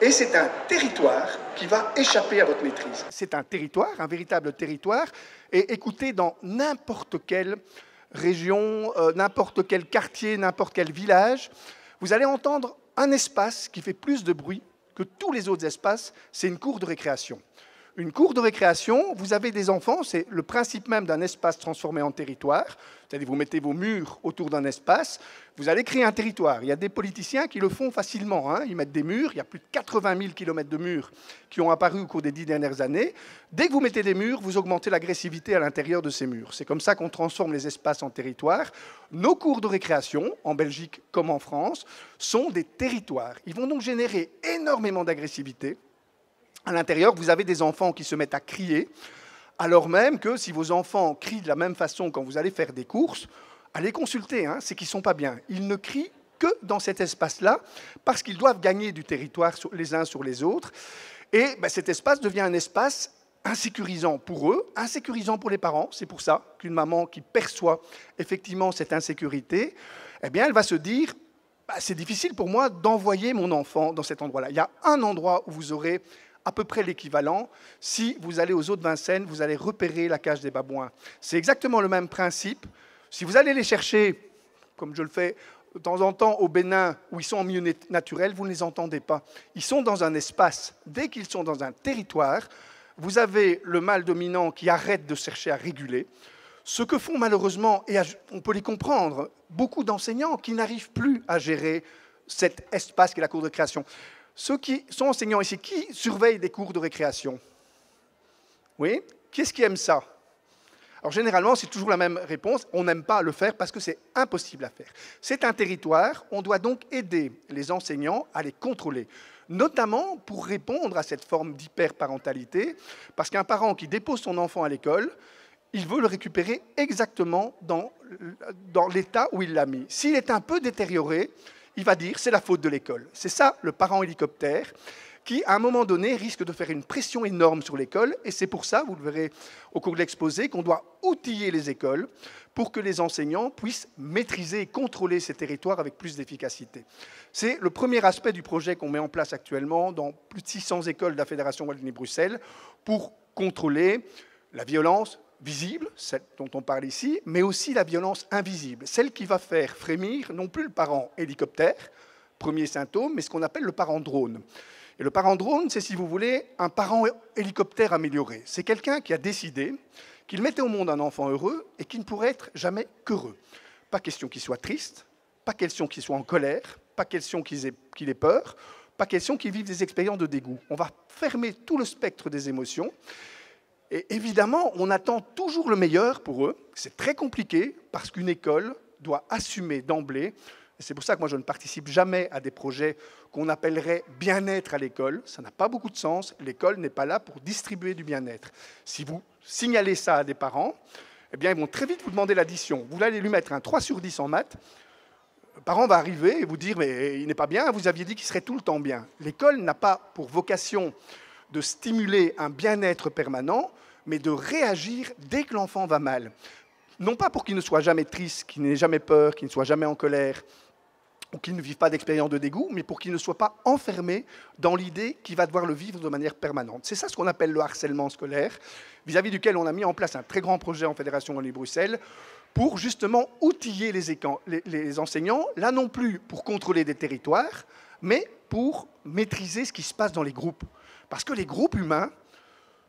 Et c'est un territoire qui va échapper à votre maîtrise. C'est un territoire, un véritable territoire. Et écoutez, dans n'importe quelle région, n'importe quel quartier, n'importe quel village, vous allez entendre un espace qui fait plus de bruit que tous les autres espaces, c'est une cour de récréation. Une cour de récréation, vous avez des enfants, c'est le principe même d'un espace transformé en territoire. C'est-à-dire vous mettez vos murs autour d'un espace, vous allez créer un territoire. Il y a des politiciens qui le font facilement. Ils mettent des murs, il y a plus de 80 000 km de murs qui ont apparu au cours des 10 dernières années. Dès que vous mettez des murs, vous augmentez l'agressivité à l'intérieur de ces murs. C'est comme ça qu'on transforme les espaces en territoires. Nos cours de récréation, en Belgique comme en France, sont des territoires. Ils vont donc générer énormément d'agressivité. À l'intérieur, vous avez des enfants qui se mettent à crier, alors même que si vos enfants crient de la même façon quand vous allez faire des courses, allez consulter, c'est qu'ils ne sont pas bien. Ils ne crient que dans cet espace-là, parce qu'ils doivent gagner du territoire les uns sur les autres. Et cet espace devient un espace insécurisant pour eux, insécurisant pour les parents. C'est pour ça qu'une maman qui perçoit effectivement cette insécurité, elle va se dire c'est difficile pour moi d'envoyer mon enfant dans cet endroit-là. Il y a un endroit où vous aurez à peu près l'équivalent. Si vous allez aux eaux de Vincennes, vous allez repérer la cage des babouins. C'est exactement le même principe. Si vous allez les chercher, comme je le fais de temps en temps au Bénin, où ils sont en milieu naturel, vous ne les entendez pas. Ils sont dans un espace. Dès qu'ils sont dans un territoire, vous avez le mâle dominant qui arrête de chercher à réguler. Ce que font malheureusement, et on peut les comprendre, beaucoup d'enseignants qui n'arrivent plus à gérer cet espace qui est la cour de récréation. Ceux qui sont enseignants ici, qui surveillent des cours de récréation? Oui? Qui est-ce qui aime ça? Alors généralement, c'est toujours la même réponse. On n'aime pas le faire parce que c'est impossible à faire. C'est un territoire, on doit donc aider les enseignants à les contrôler, notamment pour répondre à cette forme d'hyperparentalité, parce qu'un parent qui dépose son enfant à l'école, il veut le récupérer exactement dans l'état où il l'a mis. S'il est un peu détérioré, il va dire c'est la faute de l'école. C'est ça le parent hélicoptère qui, à un moment donné, risque de faire une pression énorme sur l'école. Et c'est pour ça, vous le verrez au cours de l'exposé, qu'on doit outiller les écoles pour que les enseignants puissent maîtriser et contrôler ces territoires avec plus d'efficacité. C'est le premier aspect du projet qu'on met en place actuellement dans plus de 600 écoles de la Fédération Wallonie-Bruxelles pour contrôler la violence visible, celle dont on parle ici, mais aussi la violence invisible, celle qui va faire frémir non plus le parent hélicoptère, premier symptôme, mais ce qu'on appelle le parent drone. Et le parent drone, c'est, si vous voulez, un parent hélicoptère amélioré. C'est quelqu'un qui a décidé qu'il mettait au monde un enfant heureux et qui ne pourrait être jamais qu'heureux. Pas question qu'il soit triste, pas question qu'il soit en colère, pas question qu'il ait peur, pas question qu'il vive des expériences de dégoût. On va fermer tout le spectre des émotions. Et évidemment, on attend toujours le meilleur pour eux. C'est très compliqué parce qu'une école doit assumer d'emblée. Et c'est pour ça que moi, je ne participe jamais à des projets qu'on appellerait bien-être à l'école. Ça n'a pas beaucoup de sens. L'école n'est pas là pour distribuer du bien-être. Si vous signalez ça à des parents, ils vont très vite vous demander l'addition. Vous allez lui mettre un 3 sur 10 en maths. Le parent va arriver et vous dire « mais il n'est pas bien, vous aviez dit qu'il serait tout le temps bien ». L'école n'a pas pour vocation de stimuler un bien-être permanent, mais de réagir dès que l'enfant va mal. Non pas pour qu'il ne soit jamais triste, qu'il n'ait jamais peur, qu'il ne soit jamais en colère, ou qu'il ne vive pas d'expérience de dégoût, mais pour qu'il ne soit pas enfermé dans l'idée qu'il va devoir le vivre de manière permanente. C'est ça ce qu'on appelle le harcèlement scolaire, vis-à-vis duquel on a mis en place un très grand projet en Fédération Wallonie-Bruxelles, pour justement outiller les enseignants, là non plus pour contrôler des territoires, mais pour maîtriser ce qui se passe dans les groupes. Parce que les groupes humains,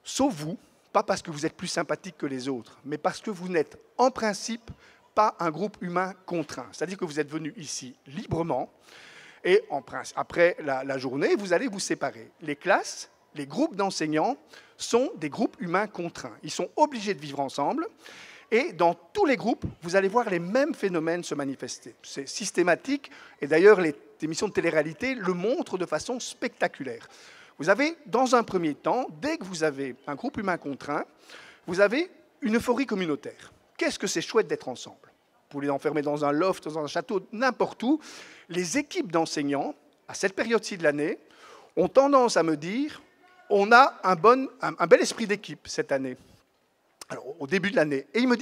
sauf vous, pas parce que vous êtes plus sympathique que les autres, mais parce que vous n'êtes en principe pas un groupe humain contraint. C'est-à-dire que vous êtes venu ici librement et après la journée, vous allez vous séparer. Les classes, les groupes d'enseignants sont des groupes humains contraints. Ils sont obligés de vivre ensemble et dans tous les groupes, vous allez voir les mêmes phénomènes se manifester. C'est systématique et d'ailleurs les émissions de télé-réalité le montrent de façon spectaculaire. Vous avez, dans un premier temps, dès que vous avez un groupe humain contraint, vous avez une euphorie communautaire. Qu'est-ce que c'est chouette d'être ensemble? Vous pouvez les enfermer dans un loft, dans un château, n'importe où. Les équipes d'enseignants, à cette période-ci de l'année, ont tendance à me dire on a un bel esprit d'équipe cette année, alors au début de l'année. Et ils me disent